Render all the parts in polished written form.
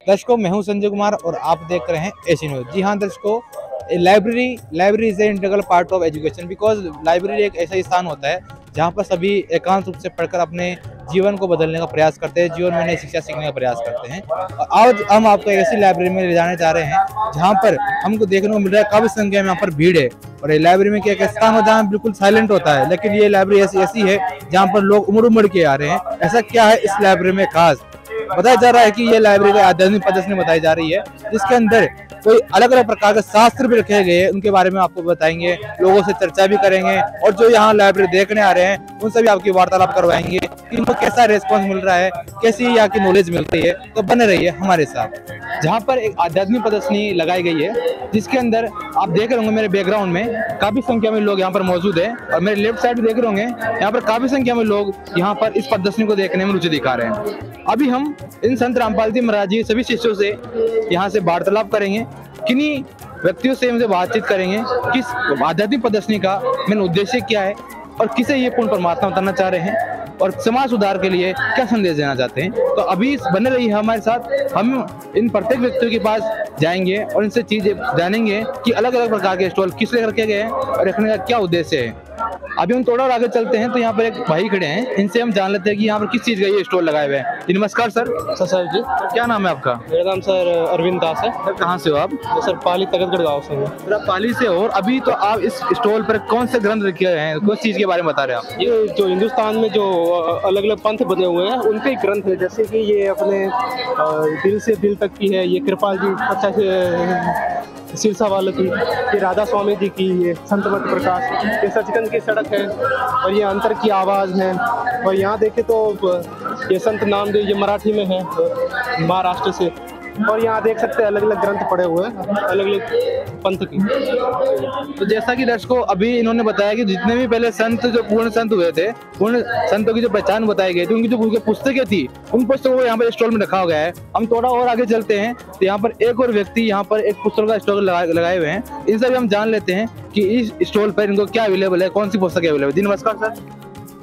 दर्शकों, मैं हूं संजय कुमार और आप देख रहे हैं एसी न्यूज। जी हाँ दर्शकों, library is a integral part of education because library एक ऐसा स्थान होता है जहाँ पर सभी एकांत रूप से पढ़कर अपने जीवन को बदलने का प्रयास करते हैं, जीवन में नई शिक्षा सीखने का प्रयास करते हैं। और आज हम आपको ऐसी लाइब्रेरी में ले जाने जा रहे हैं जहाँ पर हमको देखने को मिल रहा है काफी संख्या में यहाँ पर भीड़ है। और ये लाइब्रेरी में क्या एक स्थान होता है बिल्कुल साइलेंट होता है, लेकिन ये लाइब्रेरी ऐसी है जहाँ पर लोग उमड़ के आ रहे हैं। ऐसा क्या है इस लाइब्रेरी में खास, बताया जा रहा है कि ये लाइब्रेरी आध्यात्मिक प्रदर्शनी बताई जा रही है जिसके अंदर कोई अलग अलग प्रकार के शास्त्र भी रखे गए हैं, उनके बारे में आपको बताएंगे, लोगों से चर्चा भी करेंगे और जो यहाँ लाइब्रेरी देखने आ रहे हैं उनसे भी आपकी वार्तालाप करवाएंगे कि इनको कैसा रेस्पॉन्स मिल रहा है, कैसी यहाँ की नॉलेज मिल रही है। तो बने रहिए हमारे साथ। जहाँ पर एक आध्यात्मिक प्रदर्शनी लगाई गई है जिसके अंदर आप देख रहे होंगे मेरे बैकग्राउंड में काफी संख्या में लोग यहाँ पर मौजूद है और मेरे लेफ्ट साइड देख रहे होंगे यहाँ पर काफी संख्या में लोग यहाँ पर इस प्रदर्शनी को देखने में रुचि दिखा रहे हैं। अभी हम इन संत रामपाल जी महाराज जी सभी शिष्यों से यहाँ से वार्तालाप करेंगे, किन्हीं व्यक्तियों से हमसे बातचीत करेंगे कि आध्यात्मिक प्रदर्शनी का मेन उद्देश्य क्या है और किसे ये पूर्ण परमात्मा बताना चाह रहे हैं और समाज सुधार के लिए क्या संदेश देना चाहते हैं। तो अभी बने रही है हमारे साथ, हम इन प्रत्येक व्यक्तियों के पास जाएंगे और इनसे चीजें जानेंगे कि अलग अलग प्रकार के स्टॉल किस लिए रखे गए हैं और रखने का क्या उद्देश्य है। अभी हम थोड़ा और आगे चलते हैं तो यहाँ पर एक भाई खड़े हैं, इनसे हम जान लेते हैं कि यहाँ पर किस चीज का ये स्टॉल लगाए हुए हैं। जी नमस्कार सर। सर जी, क्या नाम है आपका? मेरा नाम सर अरविंद दास है। सर कहाँ से हो आप? सर पाली तगतगढ़ गाँव से हूँ। सर आप पाली से हो और अभी तो आप इस स्टॉल पर कौन से ग्रंथ रखे हुए हैं, किस चीज के बारे में बता रहे हैं आप? ये जो हिंदुस्तान में जो अलग अलग पंथ बने हुए हैं उनके ही ग्रंथ है, जैसे कि ये अपने दिल से दिल तक की है, ये कृपाल जी अच्छा से सिरसा वालों की, ये राधा स्वामी जी की, ये संत मत प्रकाश, ये सचखंड की सड़क है और ये अंतर की आवाज़ है। और यहाँ देखे तो ये संत नामदेव ये मराठी में है महाराष्ट्र से। और यहाँ देख सकते हैं अलग अलग ग्रंथ पड़े हुए हैं अलग अलग पंथ की। तो जैसा कि दर्शकों अभी इन्होंने बताया कि जितने भी पहले संत जो पूर्ण संत हुए थे, पूर्ण संतों की जो पहचान बताई गई थी, उनकी जो पुस्तकें थी उन पुस्तकों को यहाँ पर स्टॉल में रखा गया है। हम थोड़ा और आगे चलते हैं तो यहाँ पर एक और व्यक्ति यहाँ पर एक पुस्तक का स्टॉल लगाए हुए हैं, इनसे भी हम जान लेते हैं कि इस स्टॉल पर इनको क्या अवेलेबल है, कौन सी पुस्तक अवेलेबल है। जी नमस्कार सर।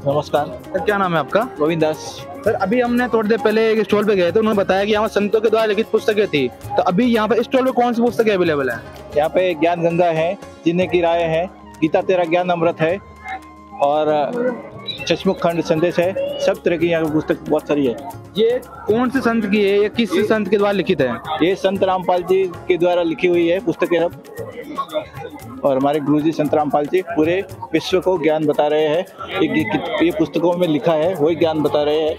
नमस्कार सर, क्या नाम है आपका? गोविंद दास। सर अभी हमने थोड़ी देर पहले एक स्टॉल पे गए थे, उन्होंने बताया कि यहाँ संतों के द्वारा लिखित पुस्तकें थी, तो अभी यहाँ पे स्टॉल पे कौन सी पुस्तकें अवेलेबल है? यहाँ पे ज्ञान गंगा है, जीने की राय है, गीता तेरा ज्ञान अमृत है और चश्मुख खंड संदेश है। सब तरह की यहाँ की पुस्तक बहुत सारी है। ये कौन से संत की है, ये किस संत के द्वारा लिखित है? ये संत रामपाल जी के द्वारा लिखी हुई है पुस्तकें सब, और हमारे गुरुजी संत रामपाल जी पूरे विश्व को ज्ञान बता रहे हैं। ये पुस्तकों में लिखा है वही ज्ञान बता रहे हैं।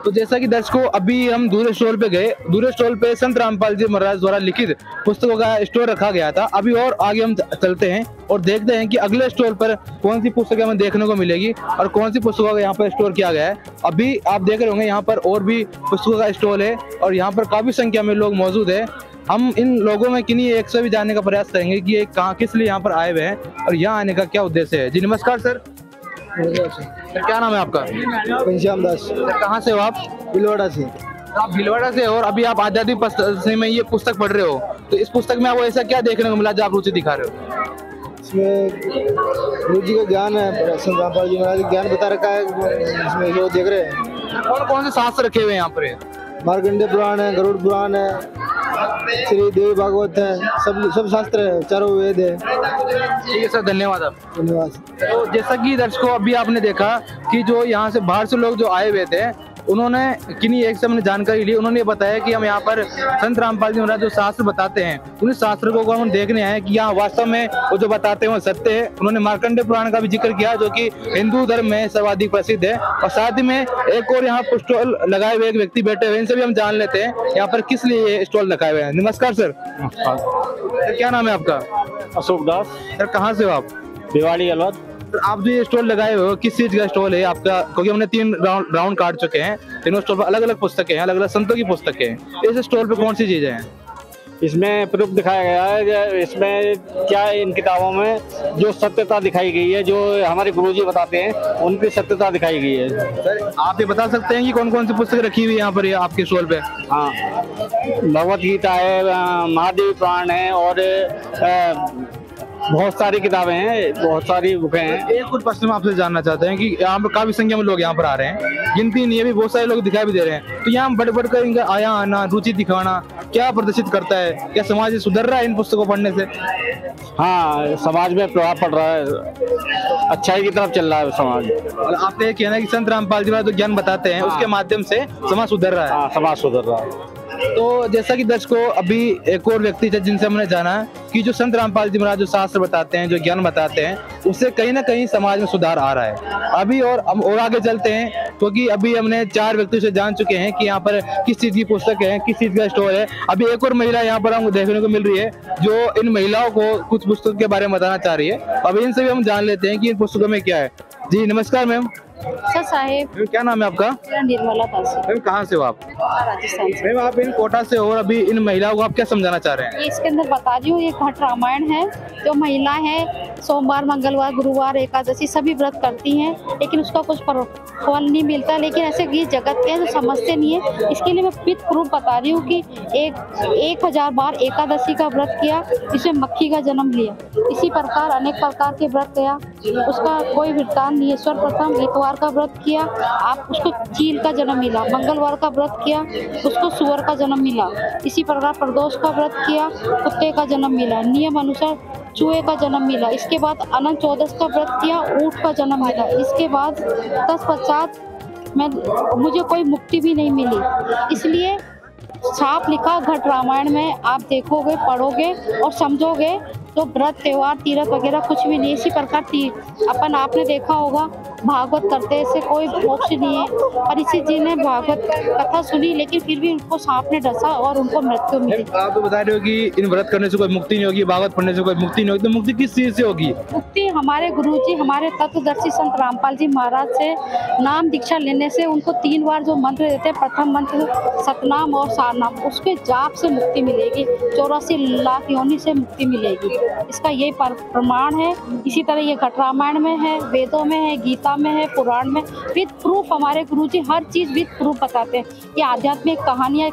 तो जैसा कि दर्शकों अभी हम दूसरे स्टॉल पे गए, दूसरे स्टॉल पे संत रामपाल जी महाराज द्वारा लिखित पुस्तकों का स्टोर रखा गया था। अभी और आगे हम चलते हैं और देखते हैं कि अगले स्टॉल पर कौन सी पुस्तकें हमें देखने को मिलेगी और कौन सी पुस्तकों का यहाँ पर स्टोर किया गया है। अभी आप देख रहे होंगे यहाँ पर और भी पुस्तकों का स्टॉल है और यहाँ पर काफी संख्या में लोग मौजूद है। हम इन लोगों में किन्हीं एक से भी जानने का प्रयास करेंगे कि ये कहाँ किस लिए यहाँ पर आए हुए हैं और यहाँ आने का क्या उद्देश्य है। जी नमस्कार सर। सर क्या नाम है आपका? घनश्याम दास। सर कहाँ से हो आप? भिलवाड़ा से। आप भिलवाड़ा से हो और अभी आप आध्यात्मिक प्रदर्शनी में ये पुस्तक पढ़ रहे हो, तो इस पुस्तक में आपको ऐसा क्या देखने को मिला जो आप रुचि दिखा रहे हो? इसमें गुरु जी का ज्ञान है, संत रामपाल जी महाराज ज्ञान बता रखा है इसमें जो देख रहे हैं। कौन कौन से शास्त्र रखे हुए हैं यहाँ पर? मार्कंडेय पुराण है, गरुड़ पुराण है, श्री देवी भागवत है, सब शास्त्र है, चारों वेद है। ठीक है सर, धन्यवाद आप। धन्यवाद। तो जैसा कि दर्शकों अभी आपने देखा कि जो यहाँ से बाहर से लोग जो आए हुए थे उन्होंने किन्हीं एक से हमने जानकारी ली, उन्होंने बताया कि हम यहाँ पर संत रामपाल जी महाराज जो शास्त्र बताते हैं उन शास्त्रों को हम देखने आए कि यहाँ वास्तव में वो जो बताते हैं वो सत्य है। उन्होंने मार्कंडेय पुराण का भी जिक्र किया जो कि हिंदू धर्म में सर्वाधिक प्रसिद्ध है और साथ ही में एक और यहाँ पर स्टॉल लगाए हुए एक व्यक्ति बैठे हुए, इनसे भी हम जान लेते हैं यहाँ पर किस लिए ये स्टॉल लगाए हुए हैं। नमस्कार सर। सर क्या नाम है आपका? अशोक दास। सर कहाँ से हो आप? दिवाली अलवद। आप जो ये स्टॉल लगाए हुए हो किस चीज का स्टॉल है आपका? क्योंकि हमने 3 राउंड काट चुके हैं, तीनों स्टॉल पर अलग अलग पुस्तकें हैं, अलग अलग संतों की पुस्तकें हैं। इस स्टॉल पे कौन सी चीजें हैं? इसमें प्रूफ दिखाया गया है, इसमें क्या इन किताबों में जो सत्यता दिखाई गई है, जो हमारे गुरुजी बताते हैं उनकी सत्यता दिखाई गई है। सर आप ये बता सकते हैं कि कौन कौन सी पुस्तकें रखी हुई है यहाँ पर आपके स्टॉल पे? हाँ, भगवत गीता है, महादेव पुराण है और बहुत सारी किताबें हैं, बहुत सारी बुकें हैं। एक कुछ प्रश्न हम आपसे जानना चाहते हैं कि यहाँ पर काफी संख्या में लोग यहाँ पर आ रहे हैं, गिनती नहीं है, भी बहुत सारे लोग दिखाई भी दे रहे हैं, तो यहाँ बढ़ बढ़कर इनका आया आना, रुचि दिखाना क्या प्रदर्शित करता है? क्या समाज सुधर रहा है इन पुस्तकों पढ़ने से? हाँ, समाज में प्रभाव पड़ रहा है, अच्छाई की तरफ चल रहा है समाज। और आपका ये कहना है कि संत रामपाल जी महाराज जो ज्ञान बताते हैं उसके माध्यम से समाज सुधर रहा है। हाँ, समाज सुधर रहा है। तो जैसा कि दर्शकों अभी एक और व्यक्ति थे जिनसे हमने जाना कि जो संत रामपाल जी महाराज जो शास्त्र बताते हैं, जो ज्ञान बताते हैं, उससे कहीं ना कहीं समाज में सुधार आ रहा है। अभी और हम और आगे चलते हैं, क्योंकि अभी हमने 4 व्यक्तियों से जान चुके हैं कि यहाँ पर किस चीज की पुस्तक है, किस चीज का स्टोर है। अभी एक और महिला यहाँ पर हमको देखने को मिल रही है जो इन महिलाओं को कुछ पुस्तक के बारे में बताना चाह रही है। अभी इनसे भी हम जान लेते हैं कि इन पुस्तकों में क्या है। जी नमस्कार मैम। सर साहेब, क्या नाम है आपका? निर्मला दासी। मैम कहाँ से हो आप? राजस्थान से। मैम आप इन कोटा से हो और अभी इन महिलाओं को आप क्या समझाना चाह रहे हैं? ये इसके अंदर बता रही हूँ, ये घट रामायण है। जो महिला है सोमवार, मंगलवार, गुरुवार, एकादशी सभी व्रत करती हैं, लेकिन उसका कुछ फल नहीं मिलता। लेकिन ऐसे ये जगत के हैं जो समझते नहीं है। इसके लिए मैं विद प्रूफ बता रही हूँ कि 1000 बार एकादशी का व्रत किया, इसमें मक्खी का जन्म लिया। इसी प्रकार अनेक प्रकार के व्रत किया, उसका कोई वृत्तांत नहीं है। सर्वप्रथम इतवार का व्रत किया, आप उसको चील का जन्म मिला। मंगलवार का व्रत किया, उसको सुअर का जन्म मिला। इसी प्रकार प्रदोष का व्रत किया, कुत्ते का जन्म मिला। नियम अनुसार चूहे का जन्म मिला। इसके बाद अनंत चौदस का व्रत किया, ऊंट का जन्म मिला। इसके बाद तत्पश्चात मुझे कोई मुक्ति भी नहीं मिली। इसलिए साफ लिखा घट रामायण में, आप देखोगे, पढ़ोगे और समझोगे तो व्रत त्योहार तीरथ वगैरह कुछ भी नहीं। इसी प्रकार अपन आपने देखा होगा भागवत करते से कोई मोक्ष नहीं है। परीक्षित जी ने भागवत कथा सुनी, लेकिन फिर भी उनको सांप ने डसा और उनको मृत्यु मिली। आप बता रहे हो कि इन व्रत करने से कोई मुक्ति नहीं होगी, भागवत पढ़ने से कोई मुक्ति नहीं होगी, तो मुक्ति किस चीज से होगी? मुक्ति हमारे गुरुजी, हमारे तत्वदर्शी संत रामपाल जी महाराज से नाम दीक्षा लेने से उनको 3 बार जो मंत्र देते हैं, प्रथम मंत्र सतनाम और सारनाम, उसके जाप से मुक्ति मिलेगी। 84 लाख योनि से मुक्ति मिलेगी। इसका ये प्रमाण है। इसी तरह ये घट रामायण में है, वेदों में है, गीता में है, पुराण में विद प्रूफ हमारे गुरुजी हर चीज विद प्रूफ बताते हैं। ये आध्यात्मिक कहानियां,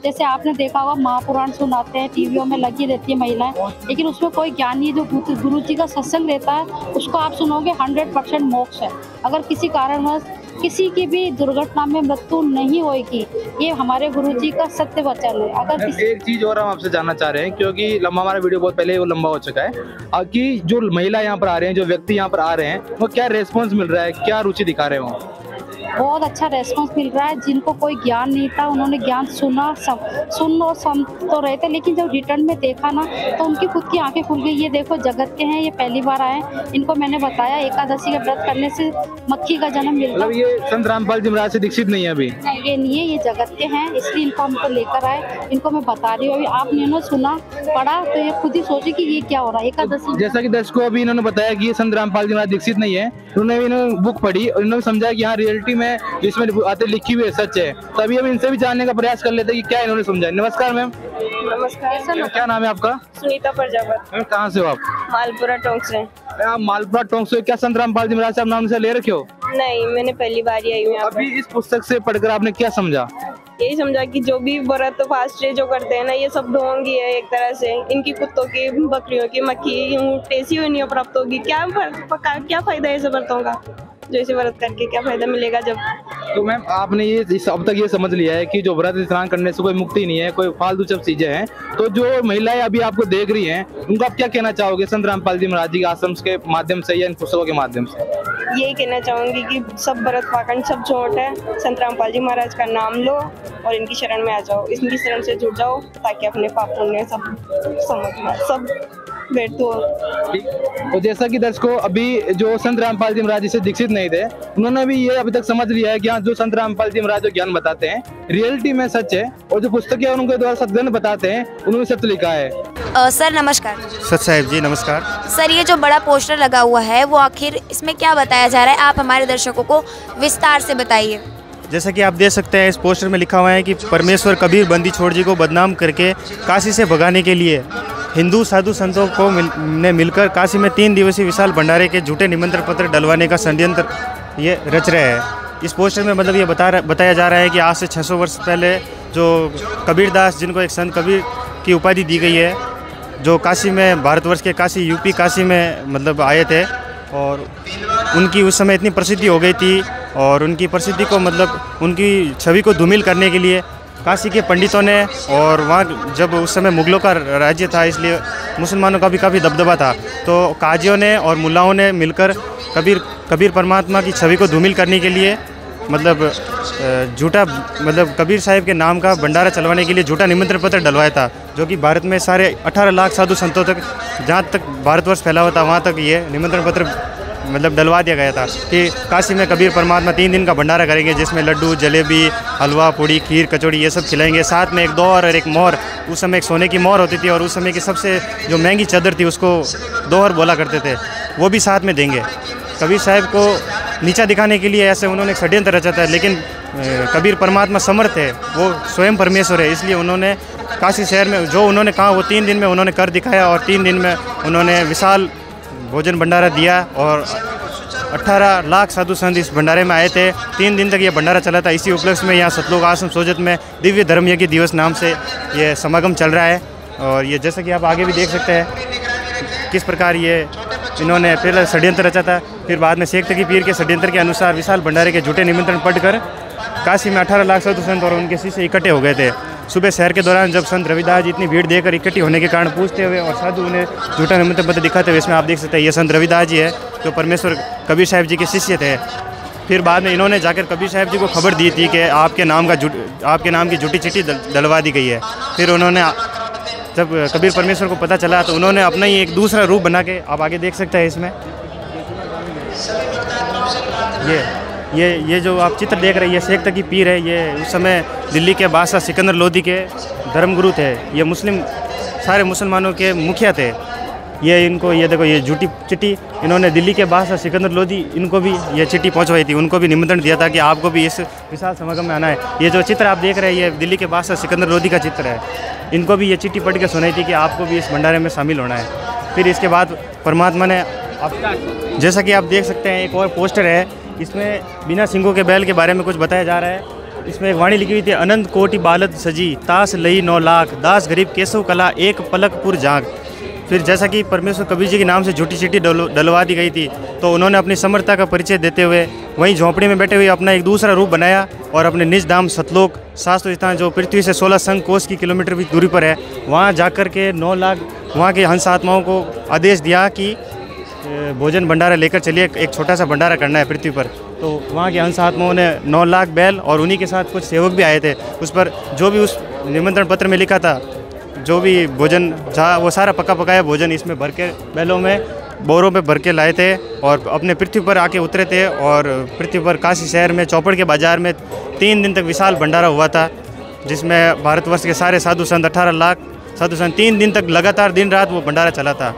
जैसे आपने देखा होगा महापुराण सुनाते हैं, टीवियों में लगी रहती है महिलाएं, लेकिन उसमें कोई ज्ञान नहीं। जो गुरुजी का सत्संग रहता है उसको आप सुनोगे 100% मोक्ष है। अगर किसी कारणवश किसी की भी दुर्घटना में मृत्यु नहीं होगी, ये हमारे गुरुजी का सत्य वचन है। अगर एक चीज और हम आपसे जानना चाह रहे हैं, क्योंकि लंबा हमारा वीडियो बहुत पहले वो लंबा हो चुका है, कि जो महिला यहाँ पर आ रहे हैं, जो व्यक्ति यहाँ पर आ रहे हैं, वो क्या रेस्पॉन्स मिल रहा है, क्या रुचि दिखा रहे हो? बहुत अच्छा रेस्पॉन्स मिल रहा है। जिनको कोई ज्ञान नहीं था उन्होंने ज्ञान सुन और समझ तो रहे थे, लेकिन जब रिटर्न में देखा ना तो उनकी खुद की आंखें खुल गई। ये देखो जगत के हैं, ये पहली बार आए, इनको मैंने बताया एकादशी का व्रत करने से मक्खी का जन्म मिलता है। ये संत रामपाल जी महाराज से दीक्षित नहीं है अभी? ये नहीं है, ये जगत के हैं, इसलिए इनको हमको लेकर आए। इनको मैं बता रही हूँ, अभी आपने सुना पढ़ा तो ये खुद ही सोचे कि ये क्या हो रहा है एकादशी। जैसा कि दर्शकों अभी इन्होंने बताया कि ये संत रामपाल जी महाराज दीक्षित नहीं है, उन्होंने बुक पढ़ी और इन्होंने समझा कि हाँ रियलिटी में जिसमें आते लिखी हुई है सच है। तो अभी हम इनसे भी जानने का प्रयास कर लेते हैं कि क्या इन्होंने समझा। नमस्कार मैम। नमस्कार सर। क्या नाम है आपका? सुनीता प्रजापत। मैम कहाँ से हो आप? मालपुरा टोंक से। आप मालपुरा टोंक से। क्या संत रामपाल जी महाराज से आप नाम से ले रखे हो? नहीं, मैंने पहली बार ही आई हूँ। अभी इस पुस्तक से पढ़कर आपने क्या समझा? यही समझा कि जो भी व्रत फास्ट जो करते हैं ना, ये सब ढोंग ही है एक तरह से। इनकी कुत्तों की, बकरियों की, मक्खी, ऊँट ऐसी योनियां प्राप्त होगी। क्या फायदा है ऐसे व्रतों का? जो इसे व्रत करके क्या फायदा मिलेगा जब? तो मैम आपने ये अब तक ये समझ लिया है कि जो व्रत स्नान करने से कोई मुक्ति नहीं है, कोई फालतू सब चीजें हैं। तो जो महिलाएं अभी आपको देख रही हैं, उनको आप क्या कहना चाहोगे संत रामपाल जी महाराज जी के आश्रम के माध्यम से या इन पुस्तकों के माध्यम से? यही कहना चाहूंगी कि सब व्रत पाखंड सब झूठ है। संत रामपाल जी महाराज का नाम लो और इनकी शरण में आ जाओ, इनकी शरण से जुड़ जाओ, ताकि अपने पाप पुण्य सब समझना सब बैठ दो। तो जैसा कि दर्शकों अभी जो संत रामपाल जी महाराज जी से दीक्षित नहीं थे, उन्होंने भी ये अभी तक समझ लिया है कि हाँ जो संत रामपाल जी महाराज जो ज्ञान बताते हैं रियलिटी में सच है, और जो पुस्तकें उनके द्वारा सद्ग्रंथ बताते हैं उन्होंने सत्य लिखा है। सर नमस्कार। सच साहिब जी नमस्कार। सर ये जो बड़ा पोस्टर लगा हुआ है वो आखिर इसमें क्या बताया जा रहा है, आप हमारे दर्शकों को विस्तार से बताइए। जैसा कि आप देख सकते हैं इस पोस्टर में लिखा हुआ है कि परमेश्वर कबीर बंदी छोड़ जी को बदनाम करके काशी से भगाने के लिए हिंदू साधु संतों को ने मिलकर काशी में 3 दिवसीय विशाल भंडारे के झूठे निमंत्रण पत्र डलवाने का षड्यंत्र ये रच रहे हैं। इस पोस्टर में मतलब ये बताया जा रहा है कि आज से 600 वर्ष पहले जो कबीरदास, जिनको एक संत कबीर की उपाधि दी गई है, जो काशी में, भारतवर्ष के काशी, यूपी काशी में मतलब आए थे, और उनकी उस समय इतनी प्रसिद्धि हो गई थी, और उनकी प्रसिद्धि को मतलब उनकी छवि को धूमिल करने के लिए काशी के पंडितों ने, और वहाँ जब उस समय मुग़लों का राज्य था इसलिए मुसलमानों का भी काफ़ी दबदबा था, तो काजियों ने और मुल्लाओं ने मिलकर कबीर परमात्मा की छवि को धूमिल करने के लिए मतलब झूठा मतलब कबीर साहिब के नाम का भंडारा चलवाने के लिए झूठा निमंत्रण पत्र डलवाया था, जो कि भारत में सारे 18 लाख साधु संतों तक, जहाँ तक भारतवर्ष फैला हुआ था वहाँ तक ये निमंत्रण पत्र मतलब डलवा दिया गया था कि काशी में कबीर परमात्मा 3 दिन का भंडारा करेंगे, जिसमें लड्डू, जलेबी, हलवा, पूड़ी, खीर, कचौड़ी ये सब खिलाएंगे। साथ में एक दोहर और एक मोहर, उस समय एक सोने की मोहर होती थी और उस समय की सबसे जो महंगी चादर थी उसको दोहर बोला करते थे, वो भी साथ में देंगे। कबीर साहिब को नीचा दिखाने के लिए ऐसे उन्होंने एक षड्यंत्र रचा था, लेकिन कबीर परमात्मा समर्थ है, वो स्वयं परमेश्वर है, इसलिए उन्होंने काशी शहर में जो उन्होंने कहा वो 3 दिन में उन्होंने कर दिखाया, और 3 दिन में उन्होंने विशाल भोजन भंडारा दिया, और 18 लाख साधु संत इस भंडारे में आए थे। 3 दिन तक ये भंडारा चला था। इसी उपलक्ष्य में यहाँ सतलोक आश्रम सोजत में दिव्य धर्म यज्ञ दिवस नाम से ये समागम चल रहा है, और ये जैसा कि आप आगे भी देख सकते हैं किस प्रकार ये इन्होंने पहले षड्यंत्र रचा था, फिर बाद में शेख तकी पीर के षड्यंत्र के अनुसार विशाल भंडारे के झूठे निमंत्रण पढ़कर काशी में 18 लाख साधु संत और उनके शिष्य इकट्ठे हो गए थे। सुबह शहर के दौरान जब संत रविदास जी इतनी भीड़ देकर इकट्ठी होने के कारण पूछते हुए और साधु उन्हें झूठा निमंत्रण पत्र दिखाते हुए, इसमें आप देख सकते हैं ये संत रविदास जी है जो परमेश्वर कबीर साहिब जी के शिष्य थे। फिर बाद में इन्होंने जाकर कबीर साहिब जी को खबर दी थी कि आपके नाम की झूठी चिट्ठी डलवा दी गई है। फिर उन्होंने जब कबीर परमेश्वर को पता चला तो उन्होंने अपना ही एक दूसरा रूप बना के, आप आगे देख सकते हैं इसमें ये जो आप चित्र देख रहे हैं ये शेख तकी पीर है। ये उस समय दिल्ली के बादशाह सिकंदर लोदी के धर्मगुरु थे। ये सारे मुसलमानों के मुखिया थे। ये देखो ये झूठी चिट्ठी इन्होंने दिल्ली के बादशाह सिकंदर लोदी, इनको भी ये चिट्ठी पहुंचवाई थी, उनको भी निमंत्रण दिया था कि आपको भी इस विशाल समागम में आना है। ये जो चित्र आप देख रहे हैं ये दिल्ली के बादशाह सिकंदर लोदी का चित्र है। इनको भी ये चिट्ठी पढ़ के सुनाई थी कि आपको भी इस भंडारे में शामिल होना है। फिर इसके बाद परमात्मा ने जैसा कि आप देख सकते हैं एक और पोस्टर है, इसमें बिना सिंगों के बैल के बारे में कुछ बताया जा रहा है। इसमें एक वाणी लिखी हुई थी, अनंत कोटि बालद सजी तास लई 9 लाख दास गरीब केशव कला एक पलकपुर जाग। फिर जैसा कि परमेश्वर कबीर जी के नाम से झूठी चिट्ठी डलवा दी गई थी, तो उन्होंने अपनी समर्थता का परिचय देते हुए वहीं झोंपड़ी में बैठे हुए अपना एक दूसरा रूप बनाया और अपने निज धाम सतलोक शास्त्र स्थान जो पृथ्वी से 16 संघ कोस की किलोमीटर की दूरी पर है, वहाँ जाकर के 9 लाख वहाँ के हंस आत्माओं को आदेश दिया कि भोजन भंडारा लेकर चलिए, एक छोटा सा भंडारा करना है पृथ्वी पर। तो वहाँ के हंस आत्माओं ने 9 लाख बैल और उन्हीं के साथ कुछ सेवक भी आए थे। उस पर जो भी उस निमंत्रण पत्र में लिखा था, जो भी भोजन था वो सारा पका पकाया भोजन इसमें भर के बैलों में बोरों में भर के लाए थे और अपने पृथ्वी पर आके उतरे थे। और पृथ्वी पर काशी शहर में चौपड़ के बाज़ार में 3 दिन तक विशाल भंडारा हुआ था, जिसमें भारतवर्ष के सारे साधु संत 18 लाख साधु संत 3 दिन तक लगातार दिन रात वो भंडारा चला था।